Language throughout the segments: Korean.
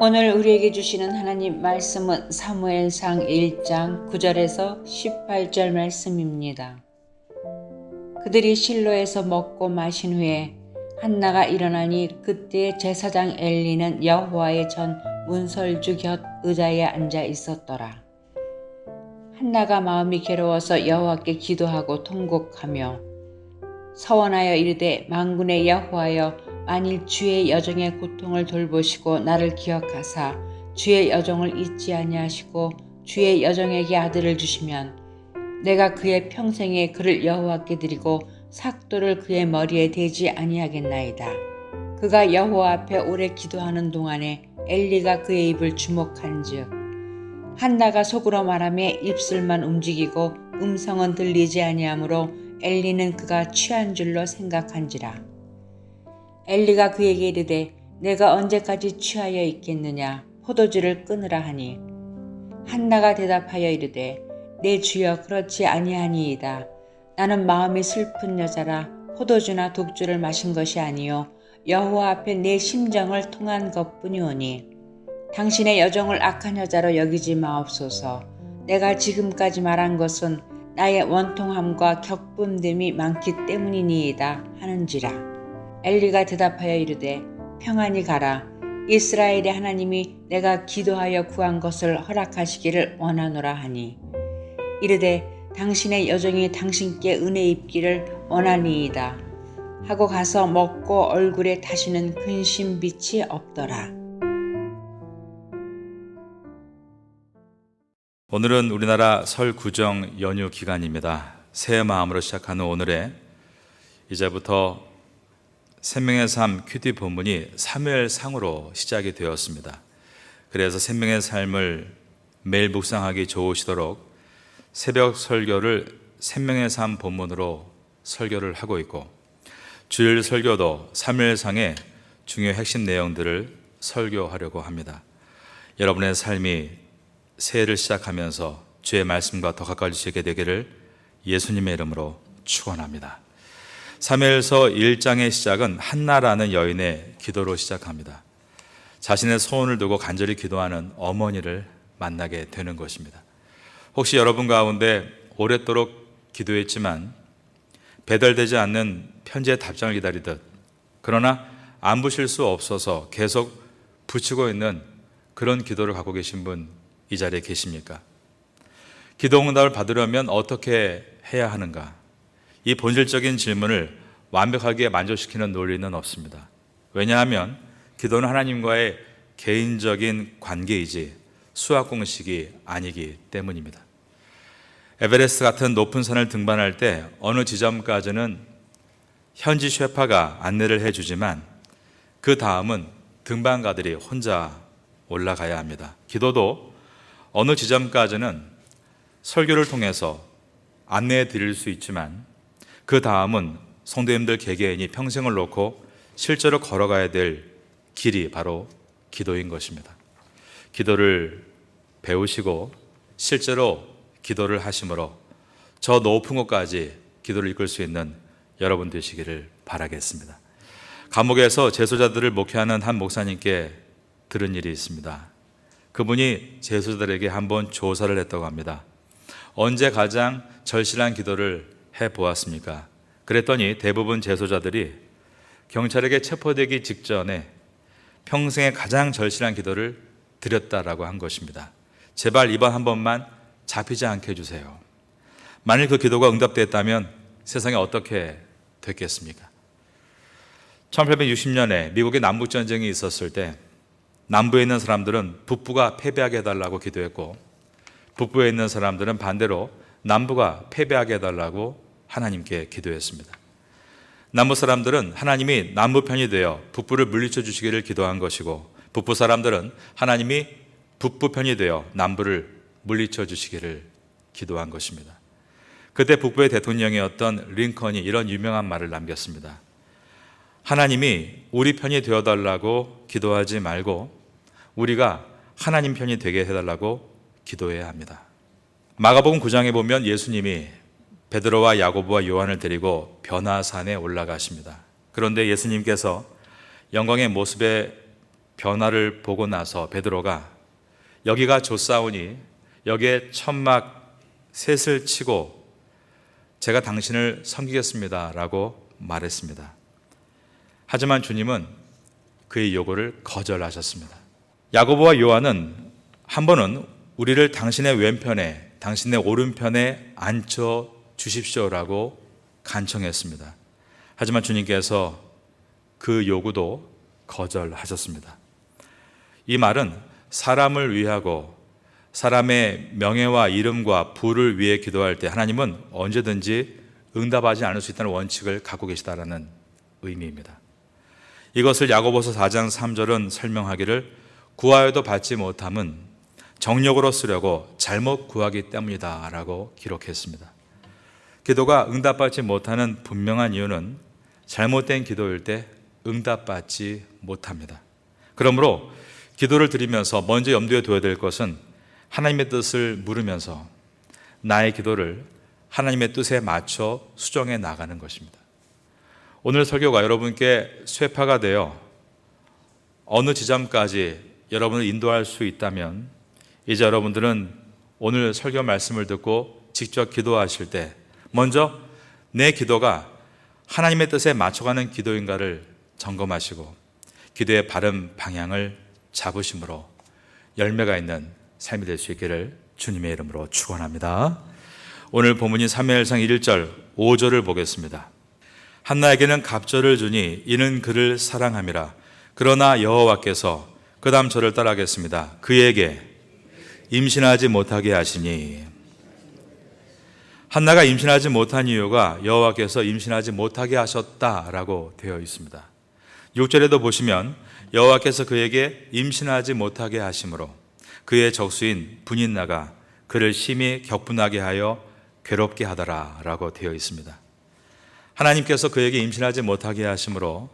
오늘 우리에게 주시는 하나님 말씀은 사무엘상 1장 9절에서 18절 말씀입니다. 그들이 실로에서 먹고 마신 후에 한나가 일어나니 그때 제사장 엘리는 여호와의 전 문설주 곁 의자에 앉아 있었더라. 한나가 마음이 괴로워서 여호와께 기도하고 통곡하며 서원하여 이르되 만군의 여호와여, 만일 주의 여종의 고통을 돌보시고 나를 기억하사 주의 여종을 잊지 아니하시고 주의 여종에게 아들을 주시면 내가 그의 평생에 그를 여호와께 드리고 삭도를 그의 머리에 대지 아니하겠나이다. 그가 여호와 앞에 오래 기도하는 동안에 엘리가 그의 입을 주목한즉 한나가 속으로 말하며 입술만 움직이고 음성은 들리지 아니하므로 엘리는 그가 취한 줄로 생각한지라. 엘리가 그에게 이르되 내가 언제까지 취하여 있겠느냐, 포도주를 끊으라 하니 한나가 대답하여 이르되 내 주여, 그렇지 아니하니이다. 나는 마음이 슬픈 여자라 포도주나 독주를 마신 것이 아니요 여호와 앞에 내 심정을 통한 것뿐이오니 당신의 여종을 악한 여자로 여기지 마옵소서. 내가 지금까지 말한 것은 나의 원통함과 격분됨이 많기 때문이니이다 하는지라. 엘리가 대답하여 이르되 평안히 가라. 이스라엘의 하나님이 내가 기도하여 구한 것을 허락하시기를 원하노라 하니 이르되 당신의 여종이 당신께 은혜 입기를 원하니이다 하고 가서 먹고 얼굴에 다시는 근심 빛이 없더라. 오늘은 우리나라 설 구정 연휴 기간입니다. 새 마음으로 시작하는 오늘에 이제부터 생명의 삶 큐티 본문이 사무엘상으로 시작이 되었습니다. 그래서 생명의 삶을 매일 묵상하기 좋으시도록 새벽 설교를 생명의 삶 본문으로 설교를 하고 있고, 주일 설교도 사무엘상의 중요 핵심 내용들을 설교하려고 합니다. 여러분의 삶이 새해를 시작하면서 주의 말씀과 더 가까워지게 되기를 예수님의 이름으로 축원합니다. 사무엘서 1장의 시작은 한나라는 여인의 기도로 시작합니다. 자신의 소원을 두고 간절히 기도하는 어머니를 만나게 되는 것입니다. 혹시 여러분 가운데 오랫도록 기도했지만 배달되지 않는 편지의 답장을 기다리듯, 그러나 안 부실 수 없어서 계속 붙이고 있는 그런 기도를 갖고 계신 분 이 자리에 계십니까? 기도 응답을 받으려면 어떻게 해야 하는가? 이 본질적인 질문을 완벽하게 만족시키는 논리는 없습니다. 왜냐하면 기도는 하나님과의 개인적인 관계이지 수학 공식이 아니기 때문입니다. 에베레스트 같은 높은 산을 등반할 때 어느 지점까지는 현지 셰파가 안내를 해주지만 그 다음은 등반가들이 혼자 올라가야 합니다. 기도도 어느 지점까지는 설교를 통해서 안내해 드릴 수 있지만 그 다음은 성도님들 개개인이 평생을 놓고 실제로 걸어가야 될 길이 바로 기도인 것입니다. 기도를 배우시고 실제로 기도를 하심으로 저 높은 곳까지 기도를 이끌 수 있는 여러분 되시기를 바라겠습니다. 감옥에서 재소자들을 목회하는 한 목사님께 들은 일이 있습니다. 그분이 재소자들에게 한번 조사를 했다고 합니다. 언제 가장 절실한 기도를 해보았습니까? 그랬더니 대부분 재소자들이 경찰에게 체포되기 직전에 평생에 가장 절실한 기도를 드렸다라고 한 것입니다. 제발 이번 한 번만 잡히지 않게 해주세요. 만일 그 기도가 응답됐다면 세상에 어떻게 됐겠습니까? 1860년에 미국의 남북전쟁이 있었을 때 남부에 있는 사람들은 북부가 패배하게 해달라고 기도했고, 북부에 있는 사람들은 반대로 남부가 패배하게 해달라고 하나님께 기도했습니다. 남부 사람들은 하나님이 남부 편이 되어 북부를 물리쳐 주시기를 기도한 것이고, 북부 사람들은 하나님이 북부 편이 되어 남부를 물리쳐 주시기를 기도한 것입니다. 그때 북부의 대통령이었던 링컨이 이런 유명한 말을 남겼습니다. 하나님이 우리 편이 되어달라고 기도하지 말고 우리가 하나님 편이 되게 해달라고 기도해야 합니다. 마가복음 9장에 보면 예수님이 베드로와 야고보와 요한을 데리고 변화산에 올라가십니다. 그런데 예수님께서 영광의 모습에 변화를 보고 나서 베드로가 여기가 좋사오니 여기에 천막 셋을 치고 제가 당신을 섬기겠습니다 라고 말했습니다. 하지만 주님은 그의 요구를 거절하셨습니다. 야고보와 요한은 한 번은 우리를 당신의 왼편에 당신의 오른편에 앉혀 주십시오라고 간청했습니다. 하지만 주님께서 그 요구도 거절하셨습니다. 이 말은 사람을 위하고 사람의 명예와 이름과 부를 위해 기도할 때 하나님은 언제든지 응답하지 않을 수 있다는 원칙을 갖고 계시다라는 의미입니다. 이것을 야고보서 4장 3절은 설명하기를 구하여도 받지 못함은 정욕으로 쓰려고 잘못 구하기 때문이다 라고 기록했습니다. 기도가 응답받지 못하는 분명한 이유는 잘못된 기도일 때 응답받지 못합니다. 그러므로 기도를 드리면서 먼저 염두에 둬야 될 것은 하나님의 뜻을 물으면서 나의 기도를 하나님의 뜻에 맞춰 수정해 나가는 것입니다. 오늘 설교가 여러분께 쇠파가 되어 어느 지점까지 여러분을 인도할 수 있다면 이제 여러분들은 오늘 설교 말씀을 듣고 직접 기도하실 때 먼저 내 기도가 하나님의 뜻에 맞춰가는 기도인가를 점검하시고 기도의 바른 방향을 잡으심으로 열매가 있는 삶이 될 수 있기를 주님의 이름으로 축원합니다. 오늘 본문이 사무엘상 1절 5절을 보겠습니다. 한나에게는 갑절을 주니 이는 그를 사랑함이라. 그러나 여호와께서 그 다음 절을 따라하겠습니다. 그에게 임신하지 못하게 하시니. 한나가 임신하지 못한 이유가 여호와께서 임신하지 못하게 하셨다라고 되어 있습니다. 6절에도 보시면 여호와께서 그에게 임신하지 못하게 하심으로 그의 적수인 분인나가 그를 심히 격분하게 하여 괴롭게 하더라라고 되어 있습니다. 하나님께서 그에게 임신하지 못하게 하심으로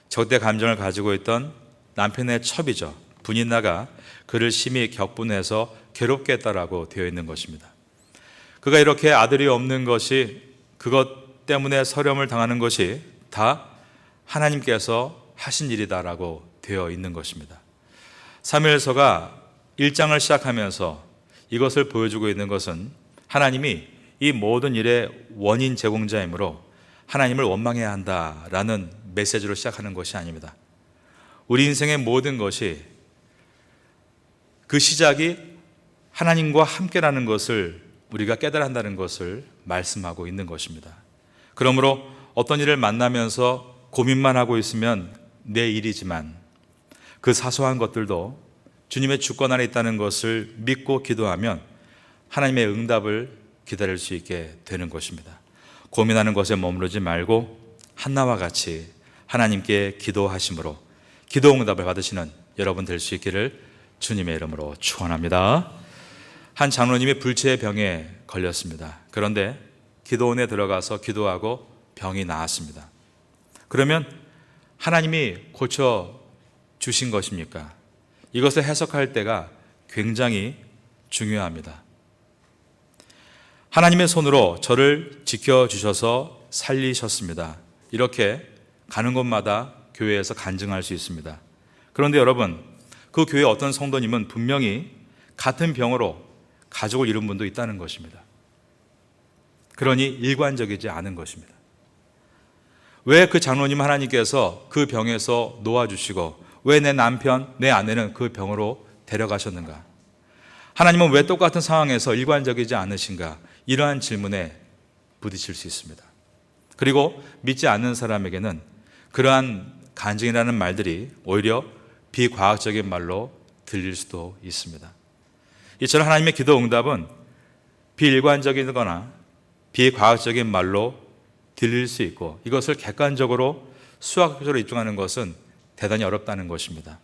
적대 감정을 가지고 있던 남편의 첩이죠. 분인나가 그를 심히 격분해서 괴롭게 했다라고 되어 있는 것입니다. 그가 이렇게 아들이 없는 것이 그것 때문에 서름을 당하는 것이 다 하나님께서 하신 일이다라고 되어 있는 것입니다. 사무엘서가 1장을 시작하면서 이것을 보여주고 있는 것은 하나님이 이 모든 일의 원인 제공자이므로 하나님을 원망해야 한다라는 메시지로 시작하는 것이 아닙니다. 우리 인생의 모든 것이 그 시작이 하나님과 함께라는 것을 우리가 깨달아야 한다는 것을 말씀하고 있는 것입니다. 그러므로 어떤 일을 만나면서 고민만 하고 있으면 내 일이지만 그 사소한 것들도 주님의 주권 안에 있다는 것을 믿고 기도하면 하나님의 응답을 기다릴 수 있게 되는 것입니다. 고민하는 것에 머무르지 말고 한나와 같이 하나님께 기도하심으로 기도 응답을 받으시는 여러분 될 수 있기를 주님의 이름으로 축원합니다. 한 장로님이 불치의 병에 걸렸습니다. 그런데 기도원에 들어가서 기도하고 병이 나았습니다. 그러면 하나님이 고쳐 주신 것입니까? 이것을 해석할 때가 굉장히 중요합니다. 하나님의 손으로 저를 지켜주셔서 살리셨습니다. 이렇게 가는 곳마다 교회에서 간증할 수 있습니다. 그런데 여러분, 그 교회 어떤 성도님은 분명히 같은 병으로 가족을 잃은 분도 있다는 것입니다. 그러니 일관적이지 않은 것입니다. 왜 그 장로님 하나님께서 그 병에서 놓아주시고 왜 내 남편, 내 아내는 그 병으로 데려가셨는가? 하나님은 왜 똑같은 상황에서 일관적이지 않으신가? 이러한 질문에 부딪힐 수 있습니다. 그리고 믿지 않는 사람에게는 그러한 간증이라는 말들이 오히려 비과학적인 말로 들릴 수도 있습니다. 이처럼 하나님의 기도 응답은 비일관적이거나 비과학적인 말로 들릴 수 있고 이것을 객관적으로 수학적으로 입증하는 것은 대단히 어렵다는 것입니다.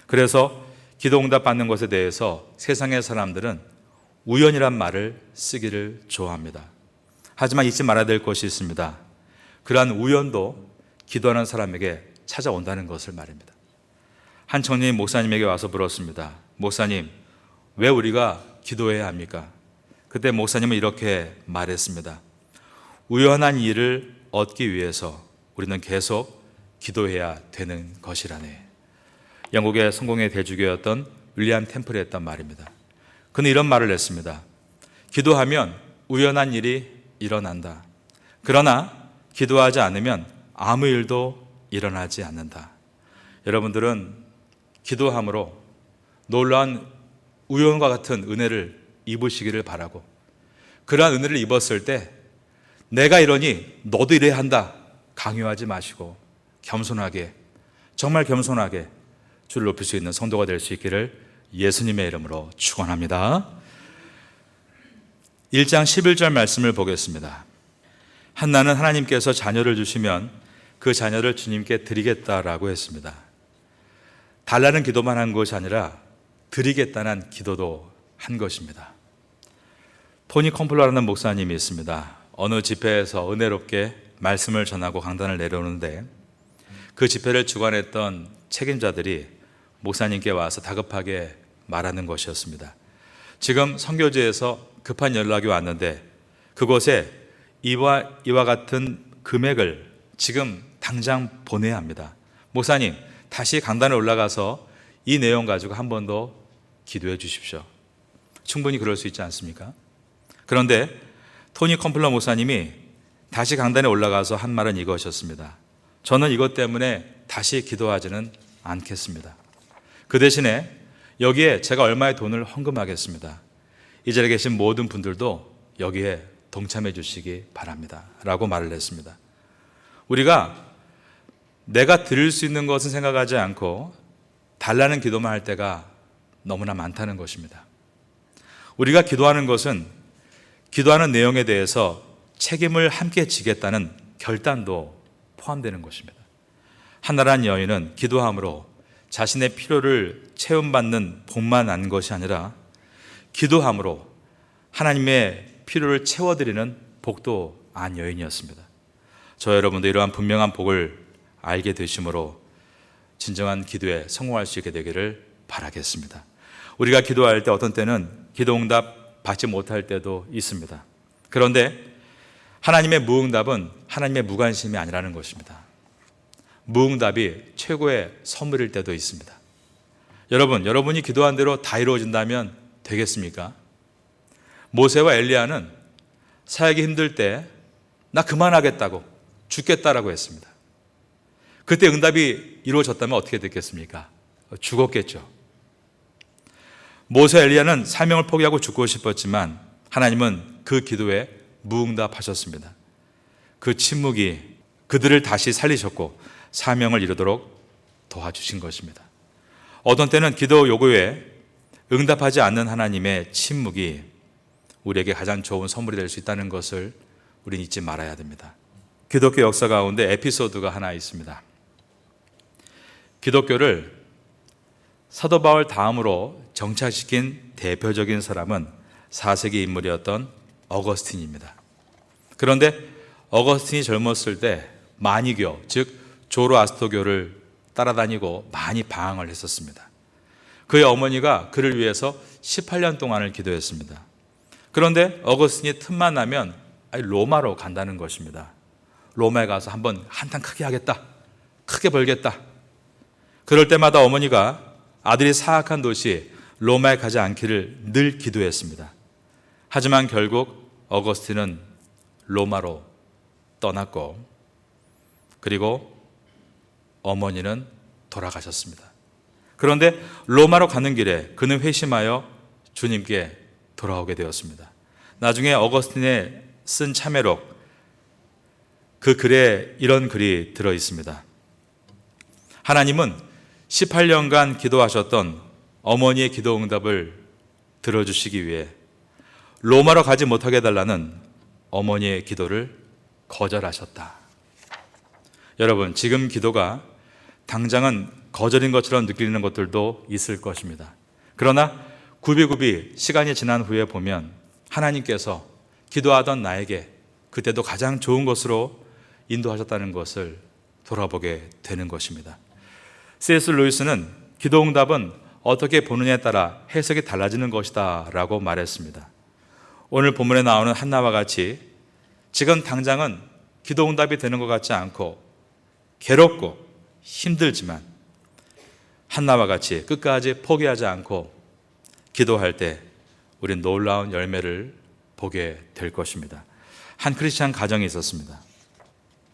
그래서 기도 응답 받는 것에 대해서 세상의 사람들은 우연이란 말을 쓰기를 좋아합니다. 하지만 잊지 말아야 될 것이 있습니다. 그러한 우연도 기도하는 사람에게 찾아온다는 것을 말입니다. 한 청년이 목사님에게 와서 물었습니다. 목사님, 왜 우리가 기도해야 합니까? 그때 목사님은 이렇게 말했습니다. 우연한 일을 얻기 위해서 우리는 계속 기도해야 되는 것이라네. 영국의 성공의 대주교였던 윌리엄 템플이 했던 말입니다. 그는 이런 말을 했습니다. 기도하면 우연한 일이 일어난다. 그러나 기도하지 않으면 아무 일도 일어나지 않는다. 여러분들은 기도함으로 놀라운 우연과 같은 은혜를 입으시기를 바라고, 그러한 은혜를 입었을 때 내가 이러니 너도 이래야 한다 강요하지 마시고 겸손하게, 정말 겸손하게 주를 높일 수 있는 성도가 될 수 있기를 예수님의 이름으로 축원합니다. 1장 11절 말씀을 보겠습니다. 한나는 하나님께서 자녀를 주시면 그 자녀를 주님께 드리겠다라고 했습니다. 달라는 기도만 한 것이 아니라 드리겠다는 기도도 한 것입니다. 토니 컴플러라는 목사님이 있습니다. 어느 집회에서 은혜롭게 말씀을 전하고 강단을 내려오는데 그 집회를 주관했던 책임자들이 목사님께 와서 다급하게 말하는 것이었습니다. 지금 선교지에서 급한 연락이 왔는데 그곳에 이와 같은 금액을 지금 당장 보내야 합니다. 목사님, 다시 강단에 올라가서 이 내용 가지고 한 번 더 기도해 주십시오. 충분히 그럴 수 있지 않습니까? 그런데 토니 컴플러 목사님이 다시 강단에 올라가서 한 말은 이것이었습니다. 저는 이것 때문에 다시 기도하지는 않겠습니다. 그 대신에 여기에 제가 얼마의 돈을 헌금하겠습니다. 이 자리에 계신 모든 분들도 여기에 동참해 주시기 바랍니다 라고 말을 했습니다. 우리가 내가 드릴 수 있는 것은 생각하지 않고 달라는 기도만 할 때가 너무나 많다는 것입니다. 우리가 기도하는 것은 기도하는 내용에 대해서 책임을 함께 지겠다는 결단도 포함되는 것입니다. 한나라는 여인은 기도함으로 자신의 필요를 채움받는 복만 안 것이 아니라 기도함으로 하나님의 필요를 채워드리는 복도 안 여인이었습니다. 저 여러분도 이러한 분명한 복을 알게 되심으로 진정한 기도에 성공할 수 있게 되기를 바라겠습니다. 우리가 기도할 때 어떤 때는 기도 응답 받지 못할 때도 있습니다. 그런데 하나님의 무응답은 하나님의 무관심이 아니라는 것입니다. 무응답이 최고의 선물일 때도 있습니다. 여러분이 기도한 대로 다 이루어진다면 되겠습니까? 모세와 엘리야는 사역이 힘들 때 나 그만하겠다고, 죽겠다라고 했습니다. 그때 응답이 이루어졌다면 어떻게 됐겠습니까? 죽었겠죠. 모세 엘리야는 사명을 포기하고 죽고 싶었지만 하나님은 그 기도에 무응답하셨습니다. 그 침묵이 그들을 다시 살리셨고 사명을 이루도록 도와주신 것입니다. 어떤 때는 기도 요구에 응답하지 않는 하나님의 침묵이 우리에게 가장 좋은 선물이 될 수 있다는 것을 우리는 잊지 말아야 됩니다. 기독교 역사 가운데 에피소드가 하나 있습니다. 기독교를 사도 바울 다음으로 정착시킨 대표적인 사람은 4세기 인물이었던 어거스틴입니다. 그런데 어거스틴이 젊었을 때 마니교, 즉 조로아스터교를 따라다니고 많이 방황을 했었습니다. 그의 어머니가 그를 위해서 18년 동안을 기도했습니다. 그런데 어거스틴이 틈만 나면 로마로 간다는 것입니다. 로마에 가서 한번 한탕 크게 하겠다, 크게 벌겠다. 그럴 때마다 어머니가 아들이 사악한 도시 로마에 가지 않기를 늘 기도했습니다. 하지만 결국 어거스틴은 로마로 떠났고 그리고 어머니는 돌아가셨습니다. 그런데 로마로 가는 길에 그는 회심하여 주님께 돌아오게 되었습니다. 나중에 어거스틴의 쓴 참회록, 그 글에 이런 글이 들어 있습니다. 하나님은 18년간 기도하셨던 어머니의 기도 응답을 들어주시기 위해 로마로 가지 못하게 해달라는 어머니의 기도를 거절하셨다. 여러분, 지금 기도가 당장은 거절인 것처럼 느끼는 것들도 있을 것입니다. 그러나 굽이굽이 시간이 지난 후에 보면 하나님께서 기도하던 나에게 그때도 가장 좋은 것으로 인도하셨다는 것을 돌아보게 되는 것입니다. C.S. 루이스는 기도 응답은 어떻게 보느냐에 따라 해석이 달라지는 것이다 라고 말했습니다. 오늘 본문에 나오는 한나와 같이 지금 당장은 기도 응답이 되는 것 같지 않고 괴롭고 힘들지만 한나와 같이 끝까지 포기하지 않고 기도할 때 우린 놀라운 열매를 보게 될 것입니다. 한 크리스찬 가정이 있었습니다.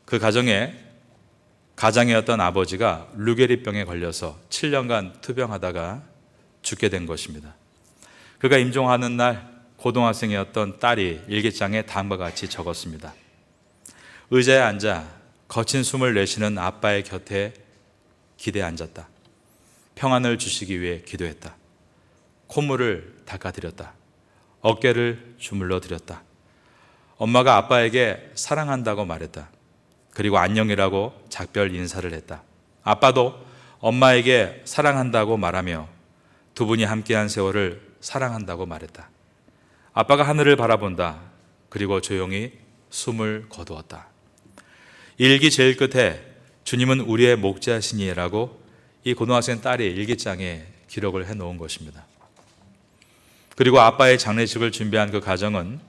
그 가정의 어떤 아버지가 루게리병에 걸려서 7년간 투병하다가 죽게 된 것입니다. 그가 임종하는 날 고등학생이었던 딸이 일기장에 다음과 같이 적었습니다. 의자에 앉아 거친 숨을 내쉬는 아빠의 곁에 기대에 앉았다. 평안을 주시기 위해 기도했다. 콧물을 닦아드렸다. 어깨를 주물러 드렸다. 엄마가 아빠에게 사랑한다고 말했다. 그리고 안녕이라고 작별 인사를 했다. 아빠도 엄마에게 사랑한다고 말하며 두 분이 함께한 세월을 사랑한다고 말했다. 아빠가 하늘을 바라본다. 그리고 조용히 숨을 거두었다. 일기 제일 끝에 주님은 우리의 목자시니라고 이 고등학생 딸이 일기장에 기록을 해놓은 것입니다. 그리고 아빠의 장례식을 준비한 그 가정은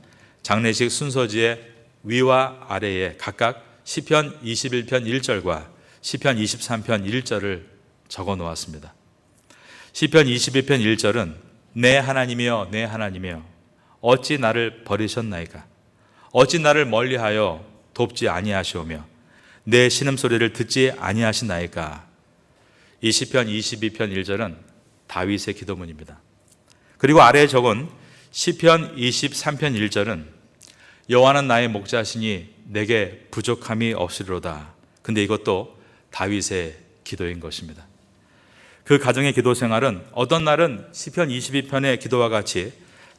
장례식 순서지의 위와 아래에 각각 시편 21편 1절과 시편 23편 1절을 적어 놓았습니다. 시편 22편 1절은 내 하나님이여 내 하나님이여 어찌 나를 버리셨나이까 어찌 나를 멀리하여 돕지 아니하시오며 내 신음소리를 듣지 아니하시나이까. 이 시편 22편 1절은 다윗의 기도문입니다. 그리고 아래에 적은 시편 23편 1절은 여호와는 나의 목자시니 내게 부족함이 없으리로다. 근데 이것도 다윗의 기도인 것입니다. 그 가정의 기도 생활은 어떤 날은 시편 22편의 기도와 같이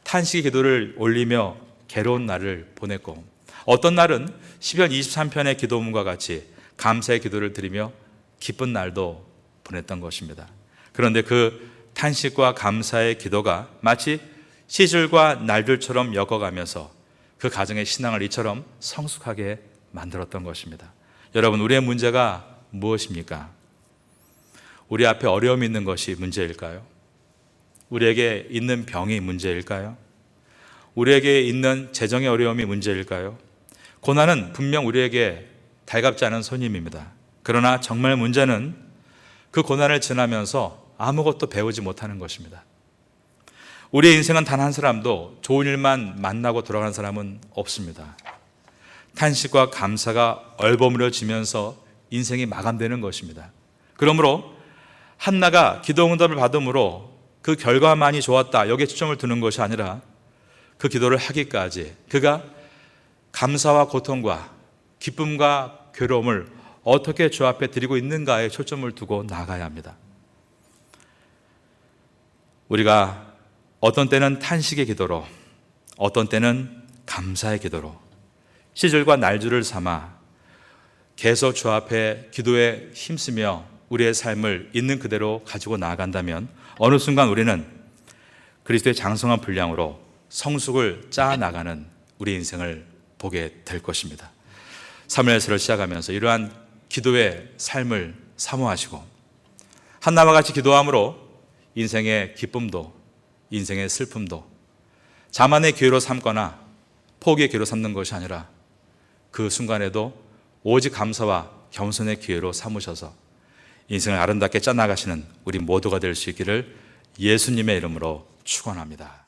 탄식의 기도를 올리며 괴로운 날을 보냈고 어떤 날은 시편 23편의 기도문과 같이 감사의 기도를 드리며 기쁜 날도 보냈던 것입니다. 그런데 그 탄식과 감사의 기도가 마치 시절과 날들처럼 엮어가면서 그 가정의 신앙을 이처럼 성숙하게 만들었던 것입니다. 여러분, 우리의 문제가 무엇입니까? 우리 앞에 어려움이 있는 것이 문제일까요? 우리에게 있는 병이 문제일까요? 우리에게 있는 재정의 어려움이 문제일까요? 고난은 분명 우리에게 달갑지 않은 손님입니다. 그러나 정말 문제는 그 고난을 지나면서 아무것도 배우지 못하는 것입니다. 우리의 인생은 단 한 사람도 좋은 일만 만나고 돌아가는 사람은 없습니다. 탄식과 감사가 얼버무려지면서 인생이 마감되는 것입니다. 그러므로 한나가 기도 응답을 받음으로 그 결과만이 좋았다, 여기에 초점을 두는 것이 아니라 그 기도를 하기까지 그가 감사와 고통과 기쁨과 괴로움을 어떻게 주 앞에 드리고 있는가에 초점을 두고 나가야 합니다. 우리가 어떤 때는 탄식의 기도로, 어떤 때는 감사의 기도로 시절과 날줄을 삼아 계속 주 앞에 기도에 힘쓰며 우리의 삶을 있는 그대로 가지고 나아간다면 어느 순간 우리는 그리스도의 장성한 분량으로 성숙을 쌓아 나가는 우리 인생을 보게 될 것입니다. 사무엘서를 시작하면서 이러한 기도의 삶을 사모하시고 한나와 같이 기도함으로 인생의 기쁨도 인생의 슬픔도 자만의 기회로 삼거나 포기의 기회로 삼는 것이 아니라 그 순간에도 오직 감사와 겸손의 기회로 삼으셔서 인생을 아름답게 짜나가시는 우리 모두가 될 수 있기를 예수님의 이름으로 축원합니다.